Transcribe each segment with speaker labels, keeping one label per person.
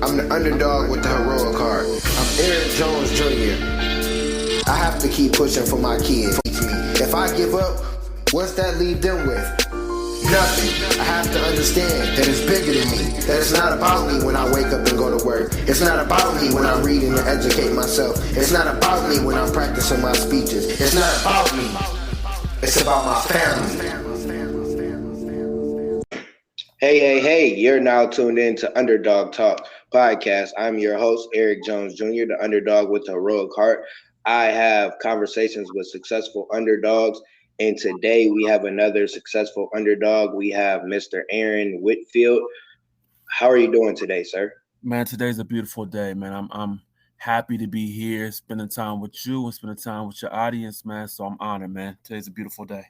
Speaker 1: I'm the underdog with the heroic heart. I'm Eric Jones Jr. I have to keep pushing for my kids. If I give up, what's that leave them with? Nothing. I have to understand that it's bigger than me. That it's not about me when I wake up and go to work. It's not about me when I'm reading and educate myself. It's not about me when I'm practicing my speeches. It's not about me. It's about my family.
Speaker 2: Hey, you're now tuned in to Underdawg Talk podcast. I'm your host, Eric Jones Jr., the underdog with the heroic heart. I have conversations with successful underdogs, and today we have another successful underdog. We have Mr. Aaron Whitfield. How are you doing today, sir?
Speaker 3: Man, today's a beautiful day, man. I'm happy to be here, spending time with you and spending time with your audience, man. So I'm honored, man. Today's a beautiful day.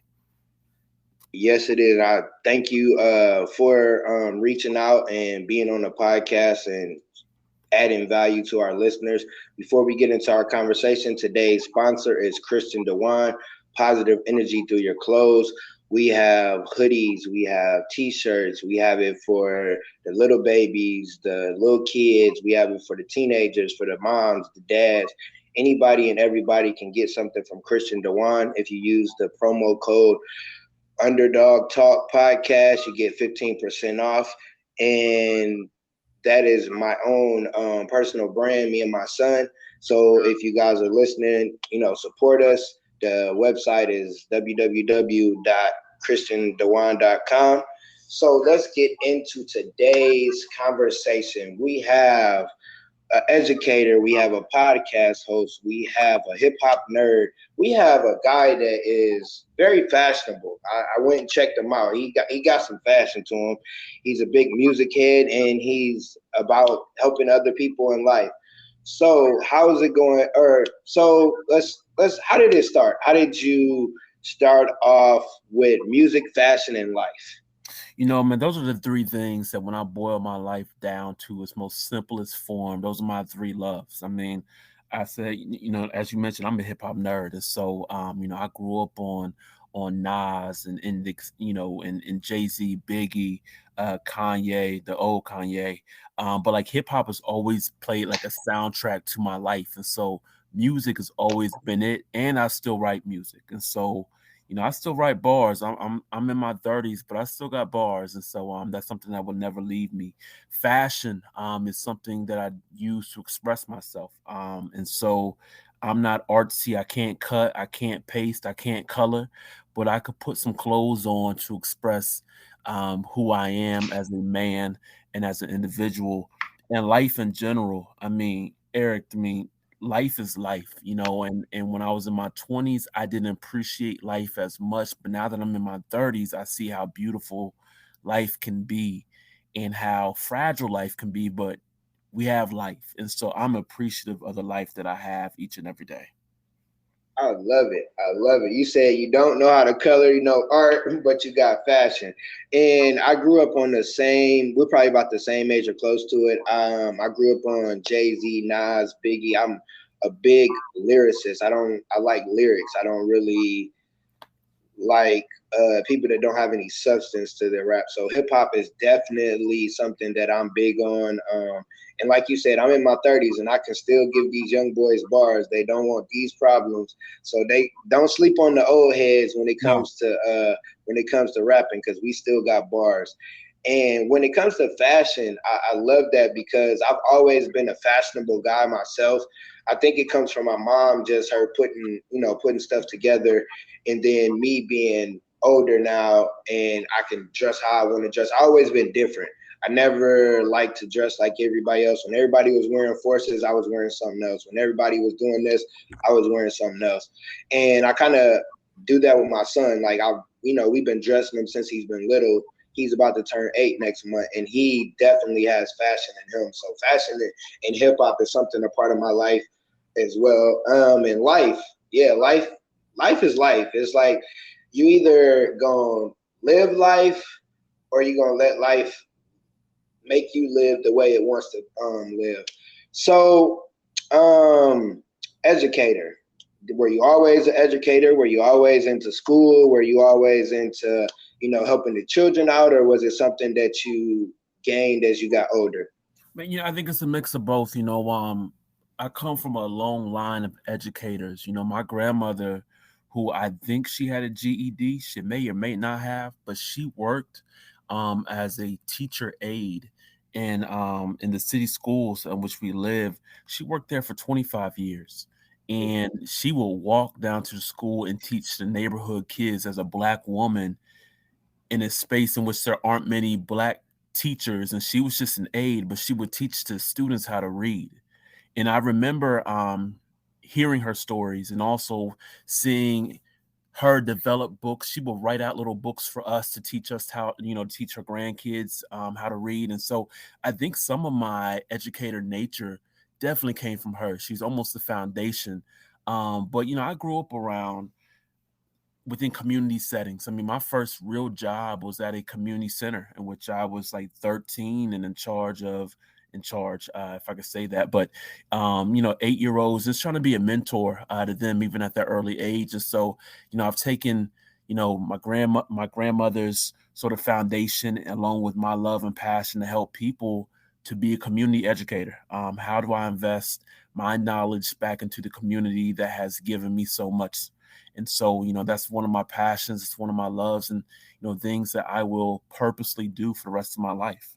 Speaker 2: Yes, it is. I thank you for reaching out and being on the podcast and adding value to our listeners. Before we get into our conversation, today's sponsor is Christian Dewan, positive energy through your clothes. We have hoodies, we have t-shirts, we have it for the little babies, the little kids, we have it for the teenagers, for the moms, the dads. Anybody and everybody can get something from Christian Dewan. If you use the promo code Underdawg Talk podcast, you get 15% off. And that is my own personal brand, me and my son. So if you guys are listening, support us. The website is www.christiandewan.com. So let's get into today's conversation. We have an educator, we have a podcast host, we have a hip-hop nerd, we have a guy that is very fashionable. I went and checked him out. He got some fashion to him. He's a big music head, and he's about helping other people in life. So how is it going? Let's how did it start? How did you start off with music, fashion, and life?
Speaker 3: Man, those are the three things that when I boil my life down to its most simplest form, those are my three loves. I mean, I said, as you mentioned, I'm a hip hop nerd. And so, I grew up on Nas and and Jay-Z, Biggie, Kanye, the old Kanye. But like hip hop has always played like a soundtrack to my life. And so music has always been it. And I still write music. And so, I still write bars. I'm in my 30s, but I still got bars, and so that's something that will never leave me. Fashion is something that I use to express myself, and so I'm not artsy. I can't cut, I can't paste, I can't color, but I could put some clothes on to express who I am as a man and as an individual, and life in general. I mean, Eric, life is life, and when I was in my 20s, I didn't appreciate life as much. But now that I'm in my 30s, I see how beautiful life can be and how fragile life can be. But we have life. And so I'm appreciative of the life that I have each and every day.
Speaker 2: I love it. You said you don't know how to color, art, but you got fashion. And I grew up on we're probably about the same age or close to it. I grew up on Jay-Z, Nas, Biggie. I'm a big lyricist. I like lyrics. I don't really like people that don't have any substance to their rap. So hip hop is definitely something that I'm big on. And like you said, I'm in my 30s and I can still give these young boys bars. They don't want these problems. So they don't sleep on the old heads when it comes to rapping, because we still got bars. And when it comes to fashion, I love that because I've always been a fashionable guy myself. I think it comes from my mom, just her putting stuff together, and then me being older now and I can dress how I want to dress. I've always been different. I never liked to dress like everybody else. When everybody was wearing forces, I was wearing something else. When everybody was doing this, I was wearing something else. And I kind of do that with my son. Like we've been dressing him since he's been little. He's about to turn 8 next month, and he definitely has fashion in him. So fashion and hip hop is something a part of my life as well. And life is life. It's like you either gonna live life or you gonna let life make you live the way it wants to live. So, educator. Were you always an educator? Were you always into school? Were you always into, helping the children out? Or was it something that you gained as you got older?
Speaker 3: But I think it's a mix of both. I come from a long line of educators. My grandmother, who I think she had a GED, she may or may not have, but she worked as a teacher aide in the city schools in which we live. She worked there for 25 years. And she will walk down to the school and teach the neighborhood kids as a black woman in a space in which there aren't many black teachers, and she was just an aide, but she would teach the students how to read. And I remember hearing her stories and also seeing her develop books. She would write out little books for us to teach us how, teach her grandkids how to read. And so I think some of my educator nature definitely came from her. She's almost the foundation. But I grew up around within community settings. I mean, my first real job was at a community center in which I was like 13 and in charge, if I could say that. But 8-year-olds, just trying to be a mentor to them even at that early age. And so, I've taken, my grandmother's sort of foundation along with my love and passion to help people to be a community educator. How do I invest my knowledge back into the community that has given me so much? And so, that's one of my passions. It's one of my loves and, things that I will purposely do for the rest of my life.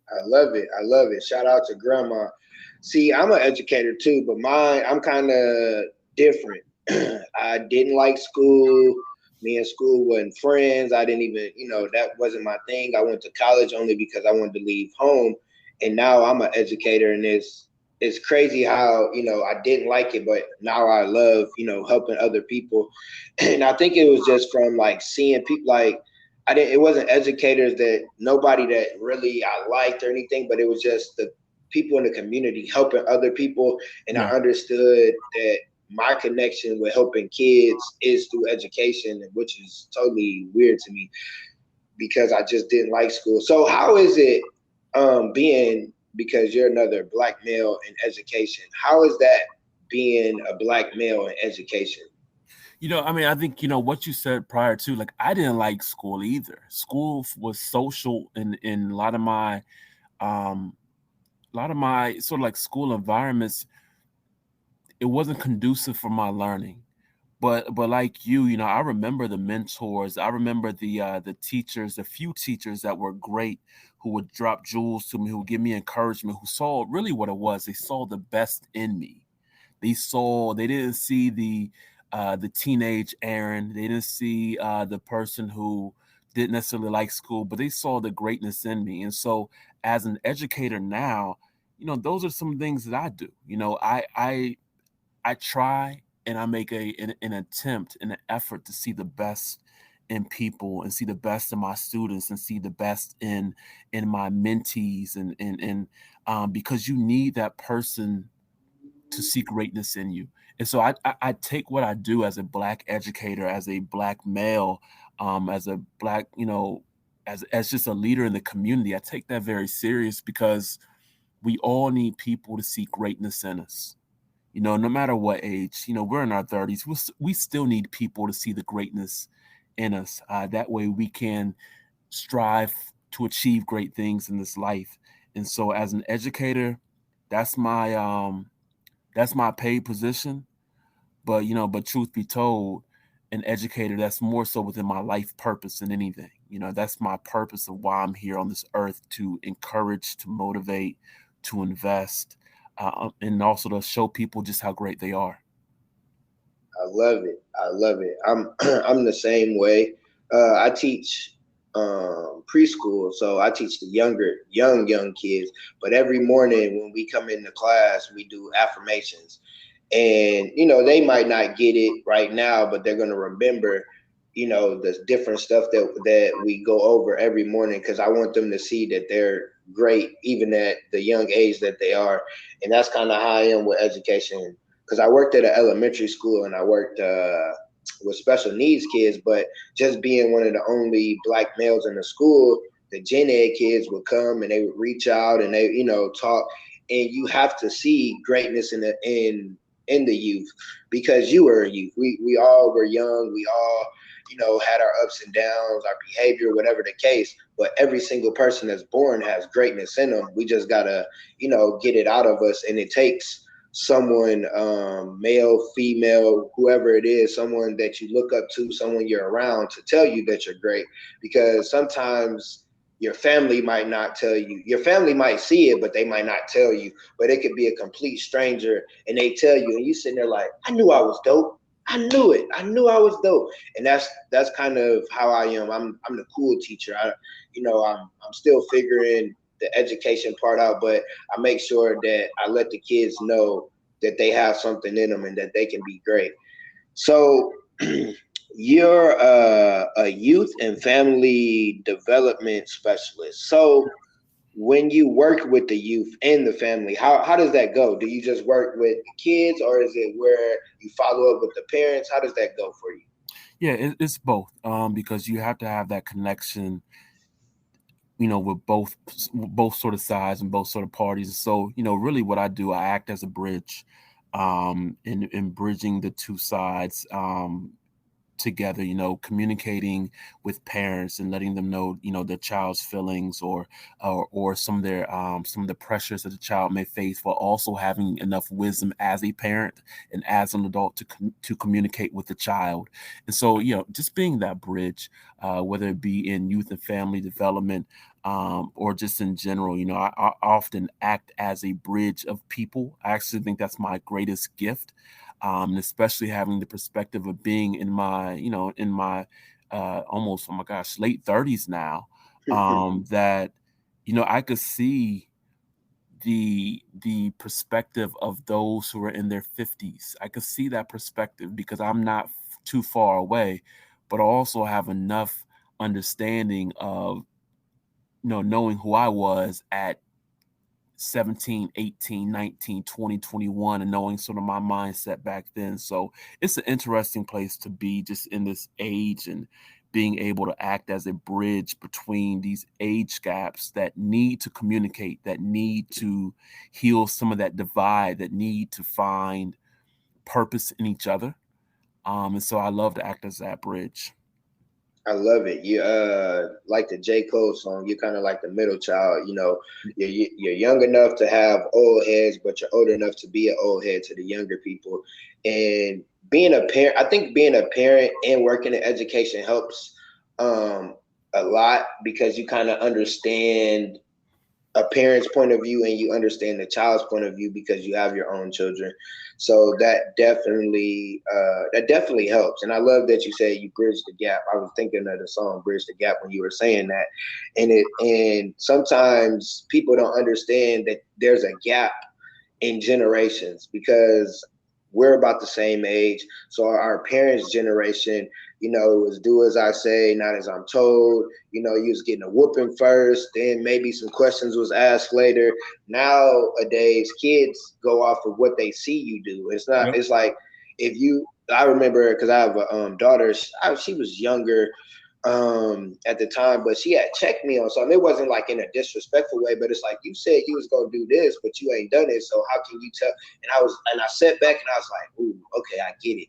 Speaker 2: I love it. I love it. Shout out to grandma. See, I'm an educator too, but I'm kind of different. I didn't like school. Me and school wasn't friends. I didn't even, that wasn't my thing. I went to college only because I wanted to leave home. And now I'm an educator, and it's crazy how, I didn't like it, but now I love, helping other people. And I think it was just from like seeing people like, it wasn't educators that nobody that really I liked or anything, but it was just the people in the community helping other people. And I
Speaker 3: Yeah.
Speaker 2: understood that my connection with helping kids is through education, which is totally weird to me because I just didn't like school. So how is it being, because you're another black male in education, how is that being a black male in education?
Speaker 3: I mean, I think, what you said prior to, like, I didn't like school either. School was social in um, a lot of my sort of like school environments. It wasn't conducive for my learning. But like I remember the mentors. I remember the teachers, the few teachers that were great, who would drop jewels to me, who would give me encouragement, who saw really what it was. They saw the best in me. They didn't see the teenage Aaron. They didn't see the person who didn't necessarily like school, but they saw the greatness in me. And so as an educator now, those are some things that I do. I try and I make an attempt, an effort to see the best in people and see the best in my students and see the best in my mentees and because you need that person to see greatness in you. And so I take what I do as a black educator, as a black male, as a black, as just a leader in the community. I take that very serious because we all need people to see greatness in us. No matter what age, we're in our 30s, we still need people to see the greatness in us. That way we can strive to achieve great things in this life. And so as an educator, that's my paid position. But truth be told, an educator, that's more so within my life purpose than anything. That's my purpose of why I'm here on this earth, to encourage, to motivate, to invest, and also to show people just how great they are.
Speaker 2: I love it. I love it. I'm I'm the same way. I teach preschool, so I teach the young kids. But every morning when we come into class, we do affirmations, and they might not get it right now, but they're gonna remember, the different stuff that we go over every morning, because I want them to see that they're great even at the young age that they are. And that's kind of how I am with education, because I worked at an elementary school and I worked with special needs kids, but just being one of the only black males in the school, the gen ed kids would come and they would reach out and they talk, and you have to see greatness in the youth, because you were a youth. We all were young. We all had our ups and downs, our behavior, whatever the case. but every single person that's born has greatness in them. We just gotta, get it out of us. And it takes someone, male, female, whoever it is, someone that you look up to, someone you're around, to tell you that you're great. Because sometimes your family might not tell you. Your family might see it, but they might not tell you. But it could be a complete stranger, and they tell you, and you sitting there like, I knew I was dope. I knew it. I knew I was dope. And that's kind of how I am. I'm the cool teacher. I'm still figuring the education part out, but I make sure that I let the kids know that they have something in them and that they can be great. So you're a youth and family development specialist. So when you work with the youth and the family, how does that go? Do you just work with the kids, or is it where you follow up with the parents? How does that go for you?
Speaker 3: Yeah, it's both, because you have to have that connection, with both sort of sides and both sort of parties. So, really what I do, I act as a bridge, in bridging the two sides, together, communicating with parents and letting them know, their child's feelings, or some of the pressures that the child may face, while also having enough wisdom as a parent and as an adult to communicate with the child. And so, just being that bridge, whether it be in youth and family development, or just in general, I often act as a bridge of people. I actually think that's my greatest gift, and especially having the perspective of being in my, almost, oh my gosh, late 30s now, that, I could see the perspective of those who are in their 50s. I could see that perspective because I'm not too far away, but I also have enough understanding of, knowing who I was at 17, 18, 19, 20, 21, and knowing sort of my mindset back then. So it's an interesting place to be, just in this age, and being able to act as a bridge between these age gaps that need to communicate, that need to heal some of that divide, that need to find purpose in each other. And so I love to act as that bridge.
Speaker 2: I love it. You like the J. Cole song. You're kind of like the middle child. You're young enough to have old heads, but you're old enough to be an old head to the younger people. And being a parent, I think being a parent and working in education helps a lot, because you kind of understand a parent's point of view and you understand the child's point of view because you have your own children. So that definitely helps. And I love that you say you bridge the gap. I was thinking of the song Bridge the Gap when you were saying that. And sometimes people don't understand that there's a gap in generations, because we're about the same age. So our parents' generation, it was do as I say, not as I'm told. You was getting a whooping first, then maybe some questions was asked later. Nowadays, kids go off of what they see you do. It's not.
Speaker 3: Yep.
Speaker 2: It's like, I remember, because I have a daughter. She was younger at the time, but she had checked me on something. It wasn't like in a disrespectful way, but it's like, you said you was gonna do this, but you ain't done it. So how can you tell? And I sat back and I was like, ooh, okay, I get it.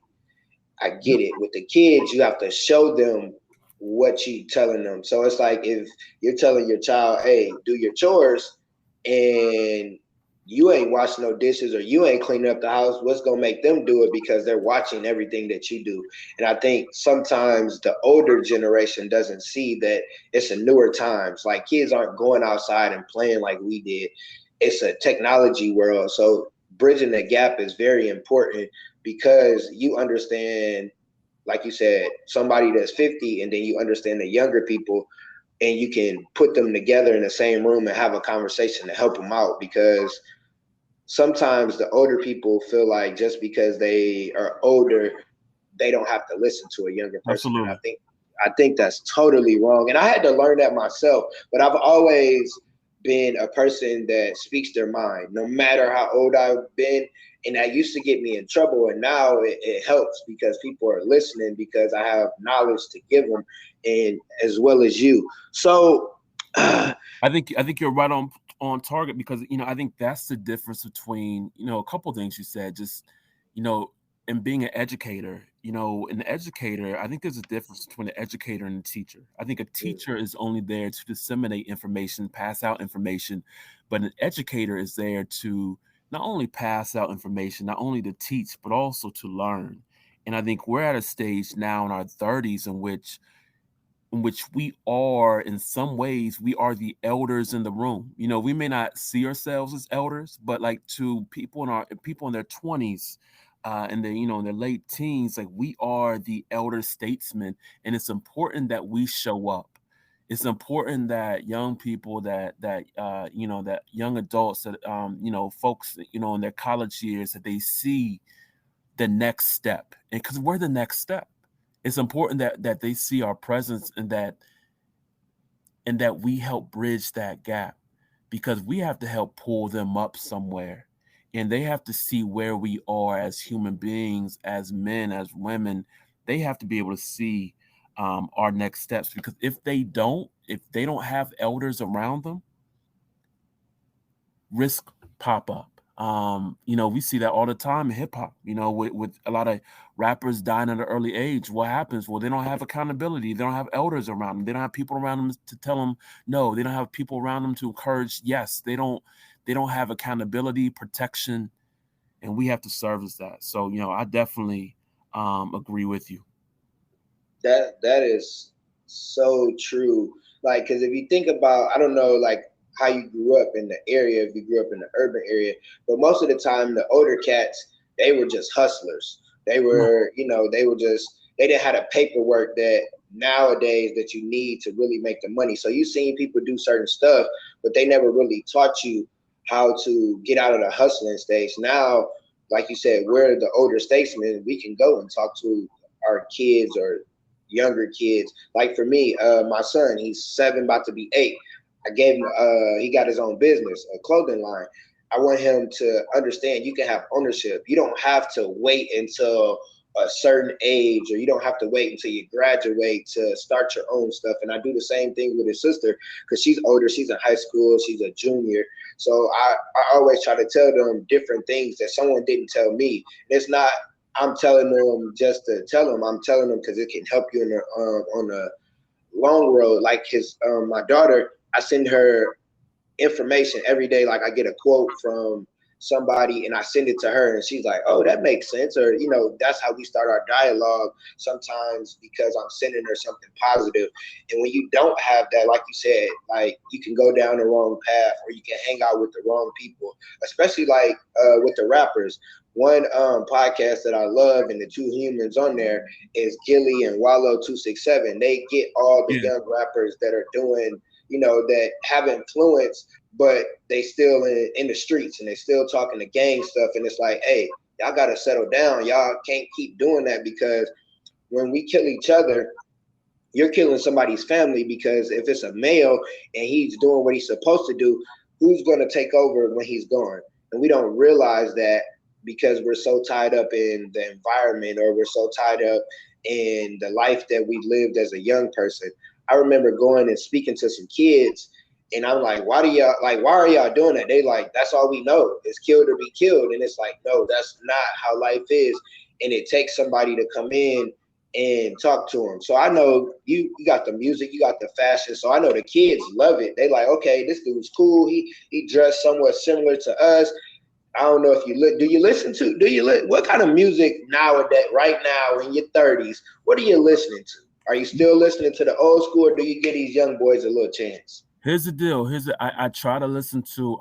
Speaker 2: I get it. With the kids, you have to show them what you telling them. So it's like, if you're telling your child, hey, do your chores, and you ain't washing no dishes or you ain't cleaning up the house, what's going to make them do it? Because they're watching everything that you do. And I think sometimes the older generation doesn't see that it's a newer times. Like, kids aren't going outside and playing like we did. It's a technology world. So bridging the gap is very important, because you understand, like you said, somebody that's 50, and then you understand the younger people, and you can put them together in the same room and have a conversation to help them out. Because sometimes the older people feel like just because they are older, they don't have to listen to a younger person.
Speaker 3: Absolutely.
Speaker 2: And I think that's totally wrong. And I had to learn that myself, but I've always been a person that speaks their mind, no matter how old I've been. And that used to get me in trouble. And now it helps, because people are listening, because I have knowledge to give them, and as well as you. So
Speaker 3: I think you're right on target, because I think that's the difference between, a couple of things you said. Just, and being an educator, an educator, I think there's a difference between an educator and a teacher. I think a teacher is only there to disseminate information, pass out information, but an educator is there to not only pass out information, not only to teach, but also to learn. And I think we're at a stage now in our 30s in which we are, in some ways, we are the elders in the room. We may not see ourselves as elders, but like to people in their 20s, and in their late teens, like we are the elder statesmen, and it's important that we show up. It's important that young people, that young adults, that folks, in their college years, that they see the next step, and because we're the next step, it's important that they see our presence, and that we help bridge that gap, because we have to help pull them up somewhere, and they have to see where we are as human beings, as men, as women. They have to be able to see our next steps, because if they don't have elders around them, risk pop up. We see that all the time in hip hop, with a lot of rappers dying at an early age. What happens? Well, they don't have accountability. They don't have elders around them. They don't have people around them to tell them no. They don't have people around them to encourage yes. They don't have accountability, protection, and we have to service that. So, I definitely agree with you.
Speaker 2: That is so true. Like, because if you think about, I don't know, like how you grew up in the area, if you grew up in the urban area, but most of the time, the older cats, they were just hustlers. They
Speaker 3: Right.
Speaker 2: were, they were just, they didn't have the paperwork that nowadays that you need to really make the money. So you seen people do certain stuff, but they never really taught you how to get out of the hustling stage. Now, like you said, we're the older statesmen. We can go and talk to our kids or younger kids. Like for me, my son, he's 7, about to be 8. I gave him, he got his own business, a clothing line. I want him to understand you can have ownership. You don't have to wait until a certain age, or you don't have to wait until you graduate to start your own stuff. And I do the same thing with his sister, because she's older. She's in high school. She's a junior. So I always try to tell them different things that someone didn't tell me. It's not, I'm telling them just to tell them. I'm telling them because it can help you in the, on the long road. Like my daughter, I send her information every day. Like I get a quote from somebody and I send it to her, and she's like, "Oh, that makes sense." Or that's how we start our dialogue sometimes, because I'm sending her something positive. And when you don't have that, like you said, like you can go down the wrong path, or you can hang out with the wrong people, especially like with the rappers. One podcast that I love, and the two humans on there is Gilly and Wallow 267. They get all the
Speaker 3: Yeah.
Speaker 2: young rappers that are doing, that have influence, but they still in the streets, and they still talking the gang stuff. And it's like, hey, y'all got to settle down. Y'all can't keep doing that, because when we kill each other, you're killing somebody's family, because if it's a male and he's doing what he's supposed to do, who's going to take over when he's gone? And we don't realize that, because we're so tied up in the environment, or we're so tied up in the life that we lived as a young person. I remember going and speaking to some kids, and I'm like, why are y'all doing that? They like, that's all we know is kill or be killed. And it's like, no, that's not how life is. And it takes somebody to come in and talk to them. So I know you got the music, you got the fashion. So I know the kids love it. They like, okay, this dude's cool. He dressed somewhat similar to us. I don't know if you look. What kind of music nowadays, right now in your 30s? What are you listening to? Are you still listening to the old school, or do you give these young boys a little chance?
Speaker 3: Here's the deal. I try to listen to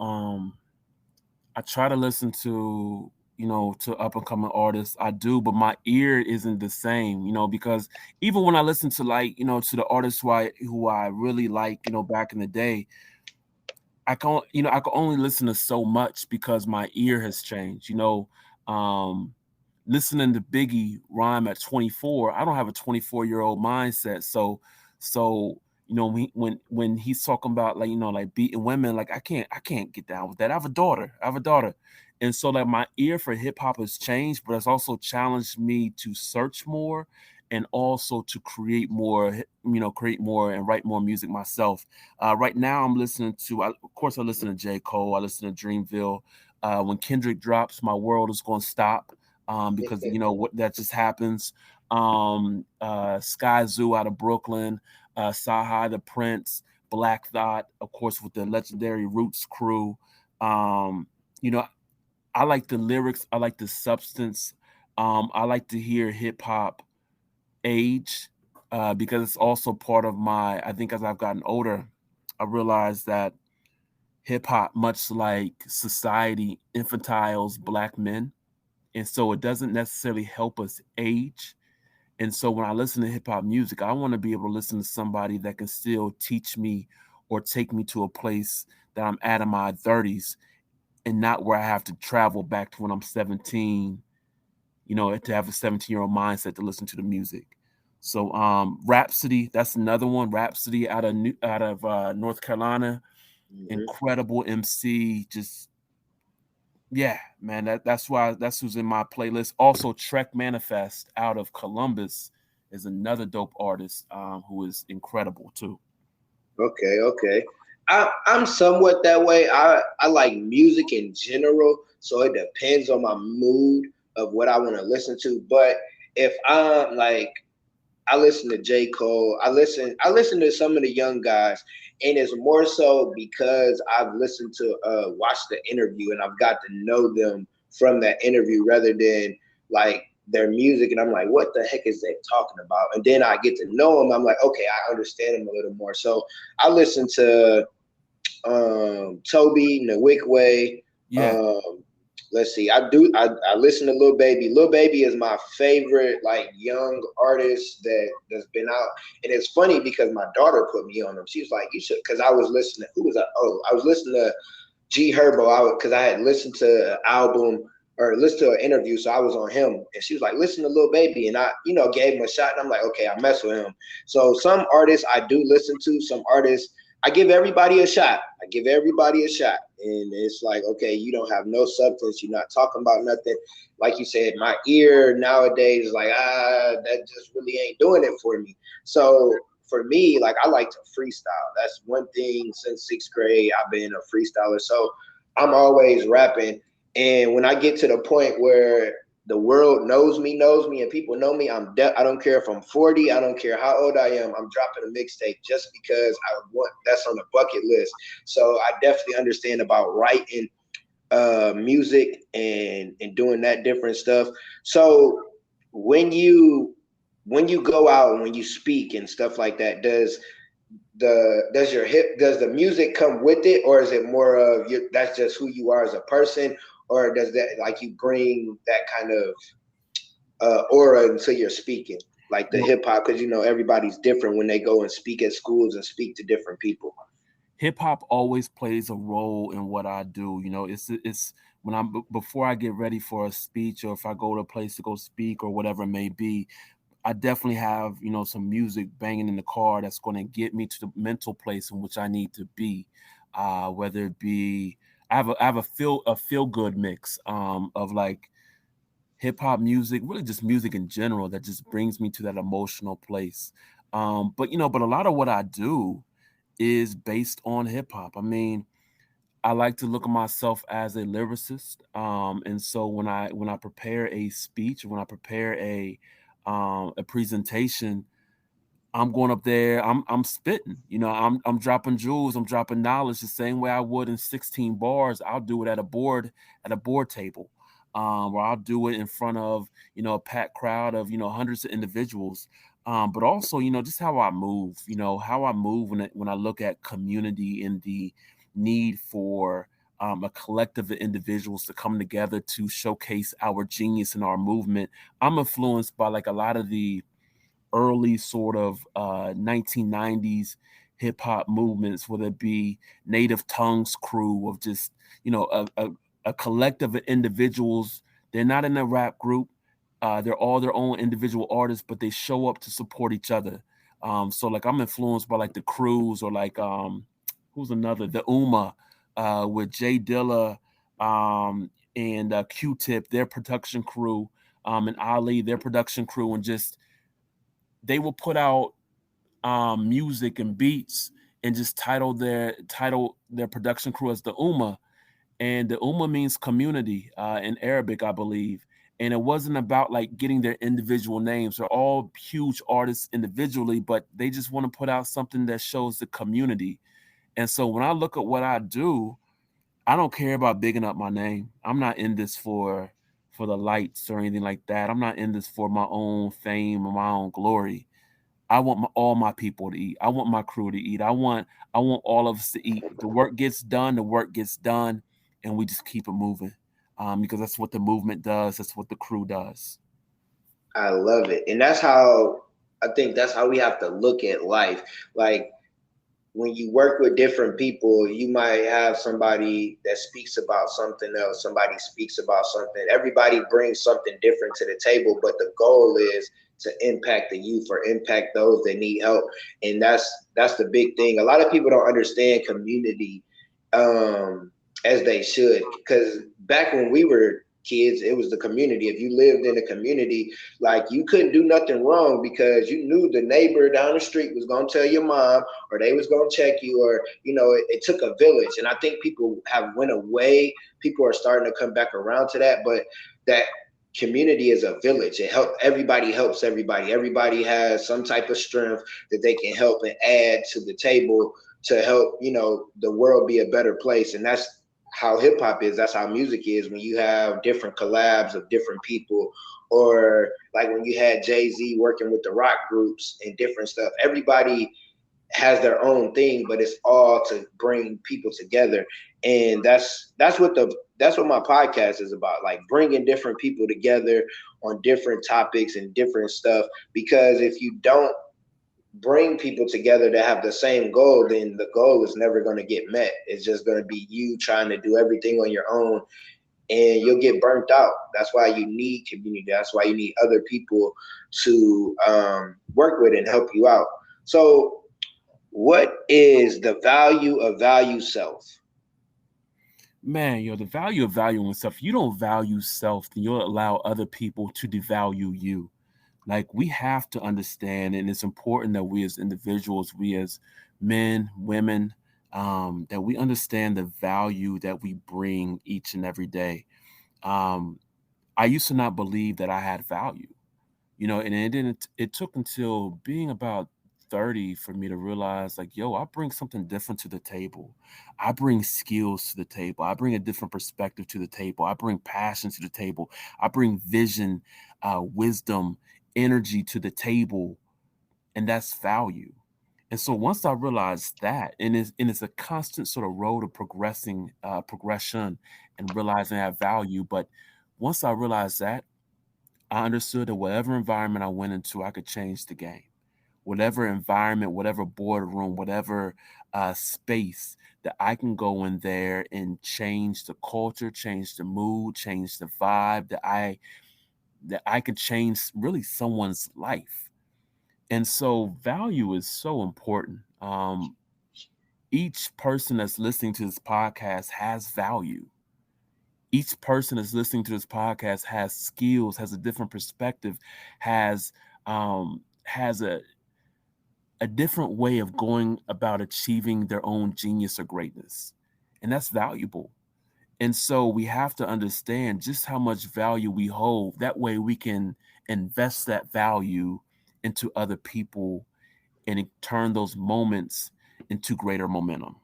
Speaker 3: to up and coming artists. I do, but my ear isn't the same, because even when I listen to to the artists who I really like, back in the day, I can only listen to so much because my ear has changed. Um Listening to Biggie rhyme at 24, I don't have a 24-year-old mindset. So when he's talking about like beating women, like I can't get down with that. I have a daughter. And so like my ear for hip hop has changed, but it's also challenged me to search more, and also to create more and write more music myself. Right now I'm listening to, of course I listen to J. Cole, I listen to Dreamville. When Kendrick drops My World Is Gonna Stop, because what that just happens. Sky Zoo out of Brooklyn, Saha the Prince, Black Thought, of course, with the legendary Roots crew. You know, I like the lyrics. I like the substance. I like to hear hip hop age because it's also part of my. I think as I've gotten older, I realized that hip hop, much like society, infantiles black men, and so it doesn't necessarily help us age. And so when I listen to hip hop music, I want to be able to listen to somebody that can still teach me or take me to a place that I'm at in my 30s and not where I have to travel back to when I'm 17, to have a 17-year-old mindset to listen to the music. So Rhapsody, that's another one. Rhapsody out of North Carolina, incredible MC. Just yeah, man, that's who's in my playlist. Also, Trek Manifest out of Columbus is another dope artist who is incredible too.
Speaker 2: Okay. I'm somewhat that way. I like music in general, so it depends on my mood of what I want to listen to. But if I'm like, I listen to J. Cole, I listen to some of the young guys, and it's more so because I've listened to watched the interview and I've got to know them from that interview rather than like their music, and I'm like, what the heck is they talking about? And then I get to know them. I'm like, okay, I understand them a little more. So I listen to Toby, Nwigwe.
Speaker 3: Yeah.
Speaker 2: Let's see. I listen to Lil Baby. Lil Baby is my favorite like young artist that's been out. And it's funny because my daughter put me on him. She was like, you should, because I was listening. Who was that? Oh, I was listening to G Herbo because I had listened to an album or listened to an interview, so I was on him. And she was like, listen to Lil Baby. And I, gave him a shot. And I'm like, okay, I mess with him. So some artists I do listen to, some artists I give everybody a shot. And it's like, okay, you don't have no substance. You're not talking about nothing. Like you said, my ear nowadays is like, that just really ain't doing it for me. So for me, like, I like to freestyle. That's one thing since 6th grade. I've been a freestyler. So I'm always rapping. And when I get to the point where the world knows me, and people know me, I don't care if I'm 40, I don't care how old I am, I'm dropping a mixtape just because that's on the bucket list. So I definitely understand about writing music and doing that different stuff. So when you go out and when you speak and stuff like that, does the music come with it, or is it more of that's just who you are as a person? Or does that, like, you bring that kind of aura into your speaking, like the hip hop? Because everybody's different when they go and speak at schools and speak to different people.
Speaker 3: Hip hop always plays a role in what I do. It's when before I get ready for a speech, or if I go to a place to go speak or whatever it may be, I definitely have some music banging in the car that's going to get me to the mental place in which I need to be, whether it be. I have a feel good mix of like hip hop music, really just music in general that just brings me to that emotional place. But a lot of what I do is based on hip hop. I mean, I like to look at myself as a lyricist, and so when I prepare a speech, when I prepare a presentation, I'm going up there. I'm spitting. I'm dropping jewels. I'm dropping knowledge the same way I would in 16 bars. I'll do it at a board table, or I'll do it in front of a packed crowd of hundreds of individuals. But also just how I move. How I move when I look at community and the need for a collective of individuals to come together to showcase our genius and our movement. I'm influenced by like a lot of the early sort of 1990s hip hop movements, whether it be Native Tongues crew of just, a collective of individuals. They're not in a rap group. They're all their own individual artists, but they show up to support each other. So like I'm influenced by like the Crews, or like who's another, the Uma, with Jay Dilla and Q-Tip, their production crew, and Ali, their production crew, and just they will put out music and beats and just title their production crew as the Ummah. And the Ummah means community in Arabic, I believe. And it wasn't about like getting their individual names. They're all huge artists individually, but they just want to put out something that shows the community. And so when I look at what I do, I don't care about bigging up my name. I'm not in this for the lights or anything like that. I'm not in this for my own fame or my own glory. I want all my people to eat. I want my crew to eat. I want all of us to eat. The work gets done. The work gets done, and we just keep it moving, because that's what the movement does. That's what the crew does.
Speaker 2: I love it. And that's how I think that's how we have to look at life. Like when you work with different people, you might have somebody that speaks about something else, somebody speaks about something. Everybody brings something different to the table, but the goal is to impact the youth or impact those that need help. And that's the big thing. A lot of people don't understand community as they should, because back when we were kids, it was the community. If you lived in a community, like you couldn't do nothing wrong because you knew the neighbor down the street was going to tell your mom, or they was going to check you, or it took a village. And I think people have went away. People are starting to come back around to that, but that community is a village. Everybody helps everybody. Everybody has some type of strength that they can help and add to the table to help the world be a better place. And that's how hip hop is. That's how music is. When you have different collabs of different people, or like when you had Jay-Z working with the rock groups and different stuff, everybody has their own thing, but it's all to bring people together. And that's what my podcast is about, like bringing different people together on different topics and different stuff. Because if you don't bring people together to have the same goal, then the goal is never going to get met. It's just going to be you trying to do everything on your own, and you'll get burnt out. That's why you need community. That's why you need other people to work with and help you out. So what is the value of value self?
Speaker 3: Man, the value of valuing self. You don't value self, then you'll allow other people to devalue you. Like, we have to understand, and it's important that we as individuals, we as men, women, that we understand the value that we bring each and every day. I used to not believe that I had value, and it took until being about 30 for me to realize, like, yo, I bring something different to the table. I bring skills to the table. I bring a different perspective to the table. I bring passion to the table. I bring vision, wisdom, energy to the table, and that's value. And so once I realized that, and it's a constant sort of road of progression and realizing I have value. But once I realized that, I understood that whatever environment I went into, I could change the game. Whatever environment, whatever boardroom, whatever space, that I can go in there and change the culture, change the mood, change the vibe, that I could change really someone's life. And so value is so important. Each person that's listening to this podcast has value. Each person that's listening to this podcast has skills, has a different perspective, has a different way of going about achieving their own genius or greatness. And that's valuable. And so we have to understand just how much value we hold. That way we can invest that value into other people and turn those moments into greater momentum.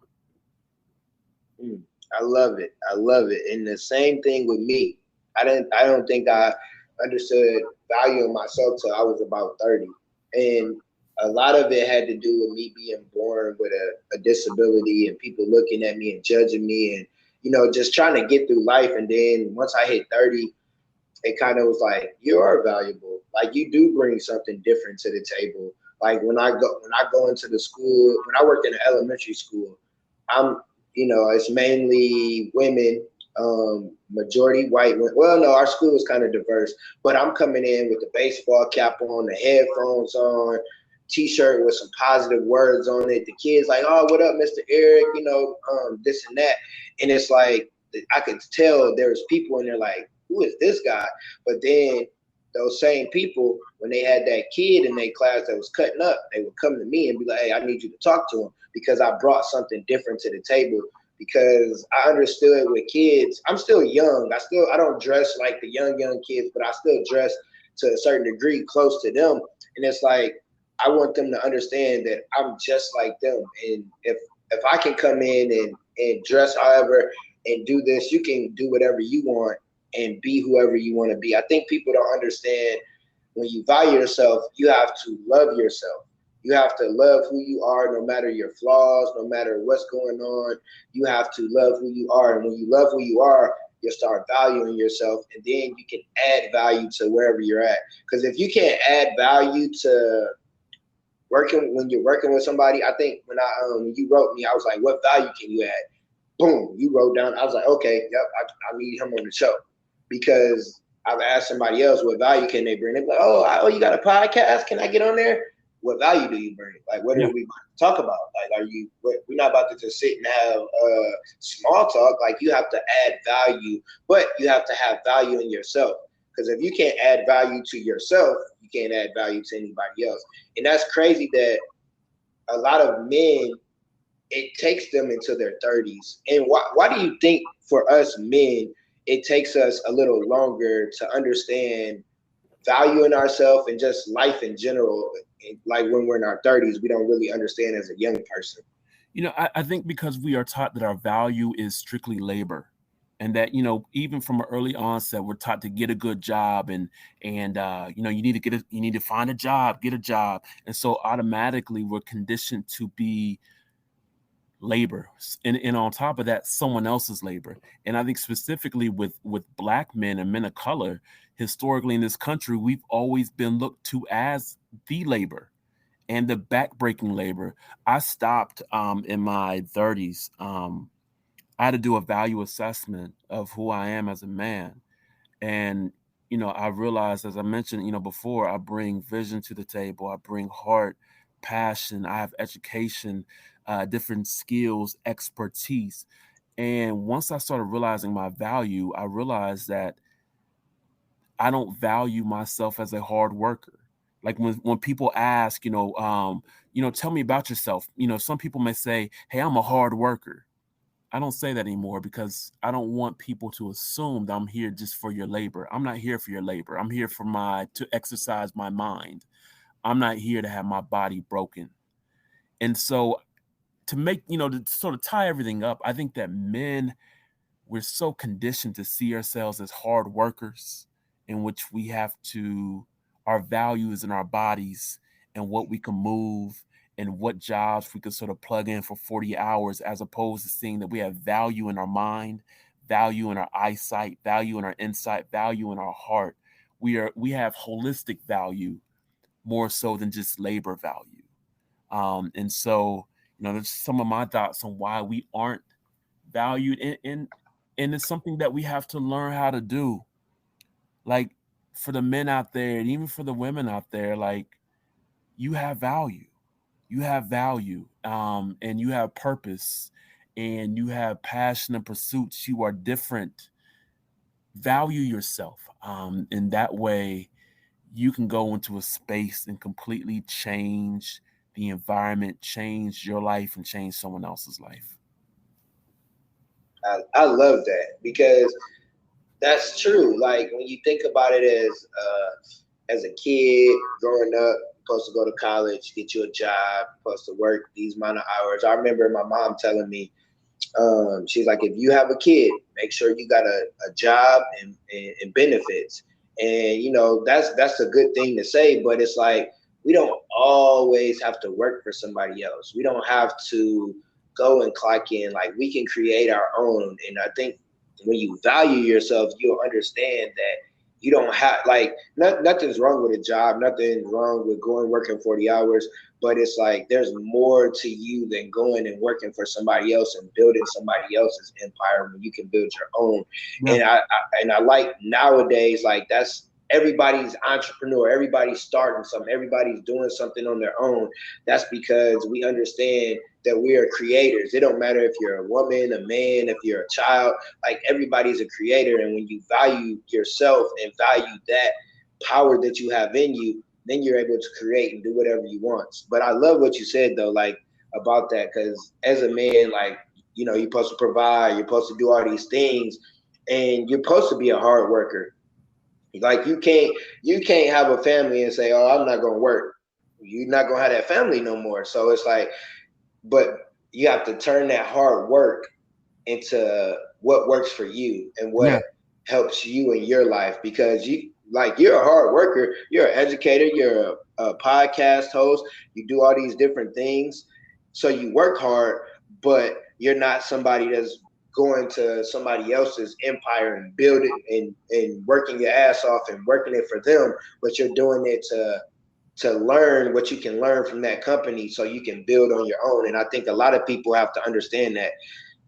Speaker 2: I love it. I love it. And the same thing with me. I don't think I understood value in myself till I was about 30. And a lot of it had to do with me being born with a disability and people looking at me and judging me and, just trying to get through life. And then once I hit 30, it kind of was like, you are valuable. Like, you do bring something different to the table. Like when I go into the school, when I worked in an elementary school, it's mainly women, majority white women. Well, no, our school is kind of diverse, but I'm coming in with the baseball cap on, the headphones on, T-shirt with some positive words on it. The kids like, oh, what up, Mr. Eric? This and that. And it's like, I could tell there was people in there like, who is this guy? But then those same people, when they had that kid in their class that was cutting up, they would come to me and be like, hey, I need you to talk to him because I brought something different to the table because I understood with kids, I'm still young. I don't dress like the young kids, but I still dress to a certain degree close to them. And it's like, I want them to understand that I'm just like them. And if I can come in and dress however and do this, you can do whatever you want and be whoever you want to be. I think people don't understand, when you value yourself, you have to love yourself. You have to love who you are, no matter your flaws, no matter what's going on. You have to love who you are. And when you love who you are, you'll start valuing yourself, and then you can add value to wherever you're at. Because if you can't add value to when you're working with somebody, I think when you wrote me, I was like, what value can you add? Boom, you wrote down. I was like, okay, yep, I need him on the show, because I've asked somebody else, what value can they bring? They're like, oh, you got a podcast? Can I get on there? What value do you bring? Like, what are we going to talk about? Like, we're not about to just sit and have small talk. Like, you have to add value, but you have to have value in yourself. Because if you can't add value to yourself, you can't add value to anybody else. And that's crazy that a lot of men, it takes them into their 30s. And why do you think for us men, it takes us a little longer to understand value in ourselves and just life in general? Like when we're in our 30s, we don't really understand as a young person.
Speaker 3: I think because we are taught that our value is strictly labor. And that, even from an early onset, we're taught to get a good job, and you need to find a job, get a job. And so automatically we're conditioned to be labor. And on top of that, someone else's labor. And I think specifically with Black men and men of color, historically in this country, we've always been looked to as the labor and the backbreaking labor. I stopped in my 30s. I had to do a value assessment of who I am as a man. And, I realized, as I mentioned, before, I bring vision to the table. I bring heart, passion. I have education, different skills, expertise. And once I started realizing my value, I realized that I don't value myself as a hard worker. Like when people ask, tell me about yourself. Some people may say, hey, I'm a hard worker. I don't say that anymore, because I don't want people to assume that I'm here just for your labor. I'm not here for your labor. I'm here to exercise my mind. I'm not here to have my body broken. And so to sort of tie everything up, I think that men, we're so conditioned to see ourselves as hard workers, in which we have our values in our bodies and what we can move and what jobs we could sort of plug in for 40 hours, as opposed to seeing that we have value in our mind, value in our eyesight, value in our insight, value in our heart. We have holistic value more so than just labor value. And so, there's some of my thoughts on why we aren't valued, and it's something that we have to learn how to do. Like, for the men out there, and even for the women out there, like, you have value. You have value, and you have purpose, and you have passion and pursuits. You are different. Value yourself. In that way, you can go into a space and completely change the environment, change your life, and change someone else's life.
Speaker 2: I love that, because that's true. Like, when you think about it as a kid growing up, supposed to go to college, get you a job, supposed to work these amount of hours. I remember my mom telling me, she's like, if you have a kid, make sure you got a job and benefits. And, that's a good thing to say, but it's like, we don't always have to work for somebody else. We don't have to go and clock in. Like, we can create our own. And I think when you value yourself, you'll understand that you don't have, like, nothing's wrong with a job. Nothing's wrong with working 40 hours. But it's like, there's more to you than going and working for somebody else and building somebody else's empire when you can build your own. Yeah. And I like nowadays, like, that's, everybody's entrepreneur, everybody's starting something, everybody's doing something on their own. That's because we understand that we are creators. It don't matter if you're a woman, a man, if you're a child, like, everybody's a creator. And when you value yourself and value that power that you have in you, then you're able to create and do whatever you want. But I love what you said, though, like, about that, because as a man, like, you're supposed to provide, you're supposed to do all these things, and you're supposed to be a hard worker. Like you can't have a family and say, "Oh, I'm not gonna work." You're not gonna have that family no more. So it's like, but you have to turn that hard work into what works for you and
Speaker 3: Yeah.
Speaker 2: what helps you in your life, because you're a hard worker, you're an educator, you're a podcast host, you do all these different things, so you work hard, but you're not somebody that's going to somebody else's empire and building and working your ass off and working it for them, but you're doing it to learn what you can learn from that company so you can build on your own. And I think a lot of people have to understand that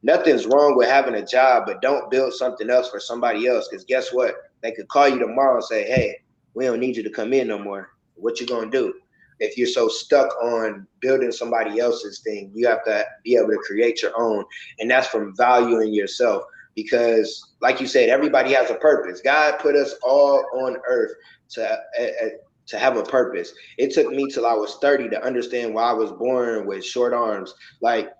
Speaker 2: nothing's wrong with having a job, but don't build something else for somebody else. Because guess what? They could call you tomorrow and say, "Hey, we don't need you to come in no more." What you gonna do? If you're so stuck on building somebody else's thing, you have to be able to create your own. And that's from valuing yourself. Because like you said, everybody has a purpose. God put us all on earth to have a purpose. It took me till I was 30 to understand why I was born with short arms. Like,